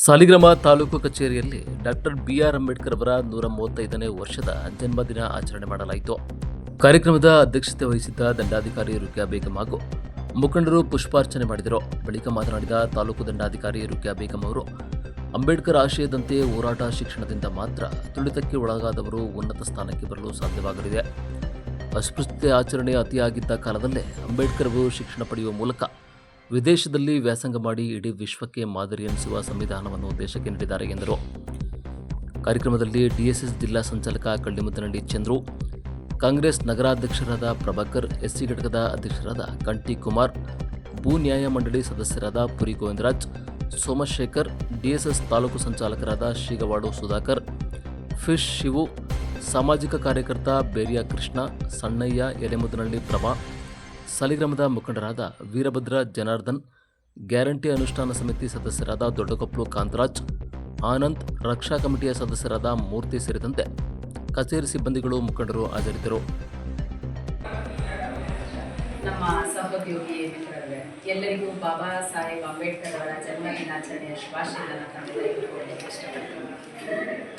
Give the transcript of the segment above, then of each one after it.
ಸಾಲಿಗ್ರಾಮ ತಾಲೂಕು ಕಚೇರಿಯಲ್ಲಿ doctor B R Ambedkar ಅವರ 135ನೇ ವರ್ಷದ ಜನ್ಮದಿನ ಆಚರಣೆ ಮಾಡಲಾಯಿತು. ಕಾರ್ಯಕ್ರಮದ ಅಧ್ಯಕ್ಷತೆ ವಹಿಸಿದ್ದ ದಂಡಾಧಿಕಾರಿ ರುಕ್ಯಾ ಬೇಗಂ ಹಾಗೂ ಮುಖಂಡರು ಪುಷ್ಪಾರ್ಚನೆ ಮಾಡಿದರು. ಬಳಿಕ ಮಾತನಾಡಿದ ತಾಲೂಕು ದಂಡಾಧಿಕಾರಿ ರುಕ್ಯಾ ಬೇಗಂ ಅವರು, ಅಂಬೇಡ್ಕರ್ ಆಶಯದಂತೆ ಹೋರಾಟ ಶಿಕ್ಷಣದಿಂದ ಮಾತ್ರ ತುಳಿತಕ್ಕೆ ಒಳಗಾದವರು ಉನ್ನತ ಸ್ಥಾನಕ್ಕೆ ಬರಲು ಸಾಧ್ಯವಾಗಲಿದೆ. ಅಸ್ಪೃಶ್ಯತೆ ಆಚರಣೆ ಅತಿಯಾಗಿದ್ದ ಕಾಲದಲ್ಲೇ ಅಂಬೇಡ್ಕರ್ ಅವರು ಶಿಕ್ಷಣ ಪಡೆಯುವ ಮೂಲಕ ವಿದೇಶದಲ್ಲಿ ವ್ಯಾಸಂಗ ಮಾಡಿ ಇಡೀ ವಿಶ್ವಕ್ಕೆ ಮಾದರಿ ಎನಿಸುವ ಸಂವಿಧಾನವನ್ನು ದೇಶಕ್ಕೆ ನೀಡಿದ್ದಾರೆ ಎಂದರು. ಕಾರ್ಯಕ್ರಮದಲ್ಲಿ ಡಿಎಸ್ಎಸ್ ಜಿಲ್ಲಾ ಸಂಚಾಲಕ ಕಳ್ಳಿಮುದ್ದನಹಳ್ಳಿ ಚಂದ್ರು, ಕಾಂಗ್ರೆಸ್ ನಗರಾಧ್ಯಕ್ಷರಾದ ಪ್ರಭಾಕರ್, ಎಸ್ಸಿ ಘಟಕದ ಅಧ್ಯಕ್ಷರಾದ ಕಂಟಿ ಕುಮಾರ್, ಭೂ ನ್ಯಾಯ ಮಂಡಳಿ ಸದಸ್ಯರಾದ ಪುರಿ ಗೋವಿಂದರಾಜ್, ಸೋಮಶೇಖರ್, ಡಿಎಸ್ಎಸ್ ತಾಲೂಕು ಸಂಚಾಲಕರಾದ ಶೀಗವಾಡು ಸುಧಾಕರ್, ಫಿಶ್ ಶಿವು, ಸಾಮಾಜಿಕ ಕಾರ್ಯಕರ್ತ ಬೇರಿಯಾ ಕೃಷ್ಣ, ಸಣ್ಣಯ್ಯ, ಎಲೆಮುದ್ದನಹಳ್ಳಿ ಪ್ರಭಾ, ಸಾಲಿಗ್ರಾಮದ ಮುಖಂಡರಾದ ವೀರಭದ್ರ ಜನಾರ್ದನ್, ಗ್ಯಾರಂಟಿ ಅನುಷ್ಠಾನ ಸಮಿತಿ ಸದಸ್ಯರಾದ ದೊಡ್ಡಕೊಪ್ಪಲು ಕಾಂತರಾಜ್, ಆನಂದ್, ರಕ್ಷಾ ಕಮಿಟಿಯ ಸದಸ್ಯರಾದ ಮೂರ್ತಿ ಸೇರಿದಂತೆ ಕಚೇರಿ ಸಿಬ್ಬಂದಿಗಳು, ಮುಖಂಡರು ಹಾಜರಿದ್ದರು. ನಮ್ಮ ಸಹೋದ್ಯೋಗಿ ಮಿತ್ರರೇ, ಎಲ್ಲರಿಗೂ ಬಾಬಾ ಸಾಹೇಬ್ ಅಂಬೇಡ್ಕರ್ ಅವರ ಜನ್ಮ ದಿನಾಚರಣೆಯ ಶುಭಾಶಯಗಳನ್ನು ಇಷ್ಟಪಡ್ತೀನಿ.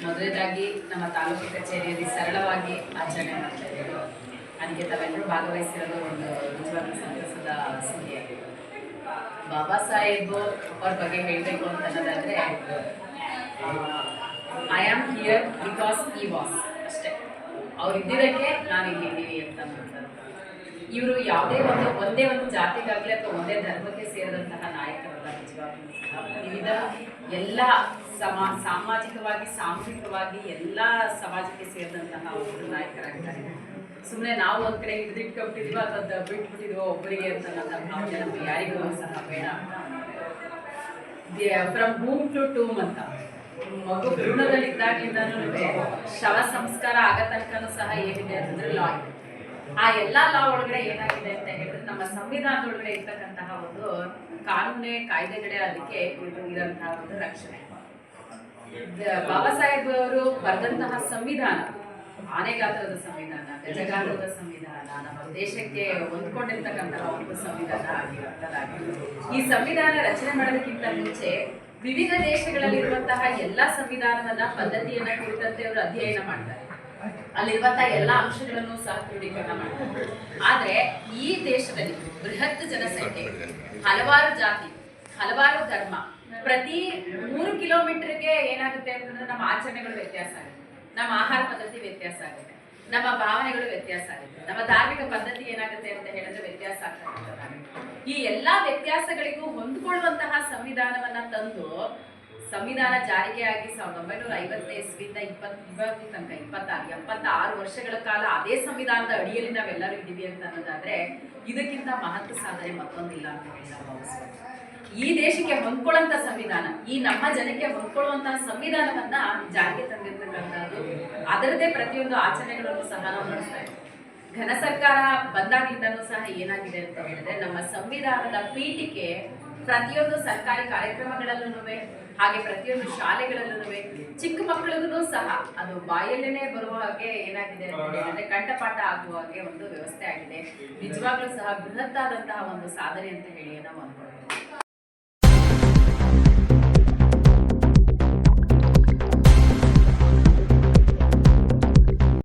ಮೊದಲನೇದಾಗಿ ನಮ್ಮ ತಾಲೂಕು ಕಚೇರಿಯಲ್ಲಿ ಸರಳವಾಗಿ ಆಚರಣೆ ಮಾಡ್ತಾ ಇದ್ದೇವೆ. ಅದಕ್ಕೆ ತಾವೆಲ್ಲರೂ ಭಾಗವಹಿಸಿರೋದು ಒಂದು ನಿಜವಾಗ್ಲೂ ಸಂತಸದ ಸುದ್ದಿಯಾಗಿದೆ. ಬಾಬಾ ಸಾಹೇಬ್ ಅವ್ರ ಬಗ್ಗೆ ಹೇಳಬೇಕು ಅಂತನ್ನೋದಾದರೆ, ಐ ಆಮ್ ಹಿಯರ್ ಬಿಕಾಸ್ ಈ ವಾಸ್, ಅಷ್ಟೇ. ಅವ್ರು ಇದ್ದಿದ್ದಕ್ಕೆ ನಾವು ಇಲ್ಲಿದ್ದೀವಿ ಅಂತ ಅನ್ನೋದು. ಇವರು ಯಾವುದೇ ಒಂದೇ ಒಂದು ಜಾತಿಗಾಗಲಿ ಅಥವಾ ಒಂದೇ ಧರ್ಮಕ್ಕೆ ಸೇರಿದಂತಹ ನಾಯಕರಲ್ಲ. ನಿಜವಾಗ್ಲೂ ವಿವಿಧ ಎಲ್ಲ ಸಾಮಾಜಿಕವಾಗಿ, ಸಾಮೂಹಿಕವಾಗಿ ಎಲ್ಲ ಸಮಾಜಕ್ಕೆ ಸೇರಿದಂತಹ ಒಬ್ಬರು ನಾಯಕರಾಗಿದ್ದಾರೆ. ಸುಮ್ಮನೆ ನಾವು ಒಂದು ಕಡೆ ಹಿಡಿದಿಟ್ಕೊಬಿಟ್ಟಿದೀವೋ ಅಥವಾ ಬಿಟ್ಬಿಟ್ಟಿದೀವೋ ಒಬ್ಬರಿಗೆ ಅಂತ ನನ್ನ ಭಾವನೆ ನಮಗೆ ಯಾರಿಗೂ ಸಹ ಬೇಡ. ಫ್ರಮ್ ಹೂಮ್ ಟು ಟೂಮ್ ಅಂತ, ಮಗು ಭ್ರೂಣದಲ್ಲಿದ್ದಾಗಲಿಂದನೂ ಶವ ಸಂಸ್ಕಾರ ಆಗೋ ತನಕನೂ ಸಹ ಏನಿದೆ ಅಂತಂದ್ರೆ ಲಾ ಇದೆ. ಆ ಎಲ್ಲ ಲಾ ಒಳಗಡೆ ಏನಾಗಿದೆ ಅಂತ ಹೇಳಿದ್ರೆ, ನಮ್ಮ ಸಂವಿಧಾನದೊಳಗಡೆ ಇರ್ತಕ್ಕಂತಹ ಒಂದು ಕಾನೂನೇ, ಕಾಯ್ದೆಗಳೇ ಅದಕ್ಕೆ ಇರೋಂತಹ ಒಂದು ರಕ್ಷಣೆ. ಬಾಬಾ ಸಾಹೇಬ್ ಅವರು ಬರೆದಂತಹ ಸಂವಿಧಾನ ಆನೆಗಾತ್ರದ ಸಂವಿಧಾನ, ಗಜಗಾತ್ರದ ಸಂವಿಧಾನ, ನಮ್ಮ ದೇಶಕ್ಕೆ ಹೊಂದ್ಕೊಂಡಿರ್ತಕ್ಕಂತಹ ಒಂದು ಸಂವಿಧಾನ ಆಗಿರುವಂಥದ್ದಾಗಿದೆ. ಈ ಸಂವಿಧಾನ ರಚನೆ ಮಾಡೋದಕ್ಕಿಂತ ಮುಂಚೆ ವಿವಿಧ ದೇಶಗಳಲ್ಲಿರುವಂತಹ ಎಲ್ಲ ಸಂವಿಧಾನವನ್ನ, ಪದ್ಧತಿಯನ್ನ ಕುರಿತಂತೆ ಅವರು ಅಧ್ಯಯನ ಮಾಡ್ತಾರೆ. ಅಲ್ಲಿರುವಂತಹ ಎಲ್ಲ ಅಂಶಗಳನ್ನು ಸಹ ಕ್ರೋಢೀಕರಣ ಮಾಡ್ತಾರೆ. ಆದ್ರೆ ಈ ದೇಶದಲ್ಲಿ ಬೃಹತ್ ಜನಸಂಖ್ಯೆ, ಹಲವಾರು ಜಾತಿ, ಹಲವಾರು ಧರ್ಮ, ಪ್ರತಿ 3 ಕಿಲೋಮೀಟರ್ಗೆ ಏನಾಗುತ್ತೆ ಅಂತಂದ್ರೆ ನಮ್ಮ ಆಚರಣೆಗಳು ವ್ಯತ್ಯಾಸ ಆಗುತ್ತೆ, ನಮ್ಮ ಆಹಾರ ಪದ್ಧತಿ ವ್ಯತ್ಯಾಸ ಆಗುತ್ತೆ, ನಮ್ಮ ಭಾವನೆಗಳು ವ್ಯತ್ಯಾಸ ಆಗುತ್ತೆ, ನಮ್ಮ ಧಾರ್ಮಿಕ ಪದ್ಧತಿ ಏನಾಗುತ್ತೆ ಅಂತ ಹೇಳಿದ್ರೆ ವ್ಯತ್ಯಾಸ ಆಗ್ತದೆ. ಈ ಎಲ್ಲಾ ವ್ಯತ್ಯಾಸಗಳಿಗೂ ಹೊಂದ್ಕೊಳ್ಳುವಂತಹ ಸಂವಿಧಾನವನ್ನ ತಂದು ಸಂವಿಧಾನ ಜಾರಿಗೆಯಾಗಿ 1950 ಇಸ್ವಿಯಿಂದ ಇವತ್ತು ತನಕ 76 ವರ್ಷಗಳ ಕಾಲ ಅದೇ ಸಂವಿಧಾನದ ಅಡಿಯಲ್ಲಿ ನಾವೆಲ್ಲರೂ ಇದ್ದೀವಿ ಅಂತ ಅನ್ನೋದಾದ್ರೆ, ಇದಕ್ಕಿಂತ ಮಹತ್ವ ಸಾಧನೆ ಮತ್ತೊಂದಿಲ್ಲ ಅಂತ ಹೇಳಿ ನಾವು ಭಾವಿಸ್ತೀವಿ. ಈ ದೇಶಕ್ಕೆ ಹೊಂದ್ಕೊಳ್ಳುವಂತ ಸಂವಿಧಾನ, ಈ ನಮ್ಮ ಜನಕ್ಕೆ ಹೊಂದ್ಕೊಳ್ಳುವಂತಹ ಸಂವಿಧಾನವನ್ನ ಜಾರಿಗೆ ತಂದಿರ್ತಕ್ಕಂಥದ್ದು, ಅದರದೇ ಪ್ರತಿಯೊಂದು ಆಚರಣೆಗಳನ್ನು ಸಹ ನಾವು ನಡೆಸ್ತಾ ಇದ್ದೀವಿ. ಘನ ಸರ್ಕಾರ ಬಂದಾಗಿಂದನೂ ಸಹ ಏನಾಗಿದೆ ಅಂತ ಹೇಳಿದ್ರೆ, ನಮ್ಮ ಸಂವಿಧಾನದ ಪೀಠಿಕೆ ಪ್ರತಿಯೊಂದು ಸರ್ಕಾರಿ ಕಾರ್ಯಕ್ರಮಗಳಲ್ಲೂ, ಹಾಗೆ ಪ್ರತಿಯೊಂದು ಶಾಲೆಗಳಲ್ಲೂ, ಚಿಕ್ಕ ಮಕ್ಕಳಿಗೂ ಸಹ ಅದು ಬಾಯಲ್ಲೇನೆ ಬರುವ ಹಾಗೆ ಏನಾಗಿದೆ ಅಂತ ಹೇಳಿದ್ರೆ ಕಂಠಪಾಠ ಆಗುವ ಹಾಗೆ ಒಂದು ವ್ಯವಸ್ಥೆ ಆಗಿದೆ. ನಿಜವಾಗ್ಲೂ ಸಹ ಬೃಹತ್ತಾದಂತಹ ಒಂದು ಸಾಧನೆ ಅಂತ ಹೇಳಿ ನಾವು ಅನ್ಕೊಳ್ತೀವಿ.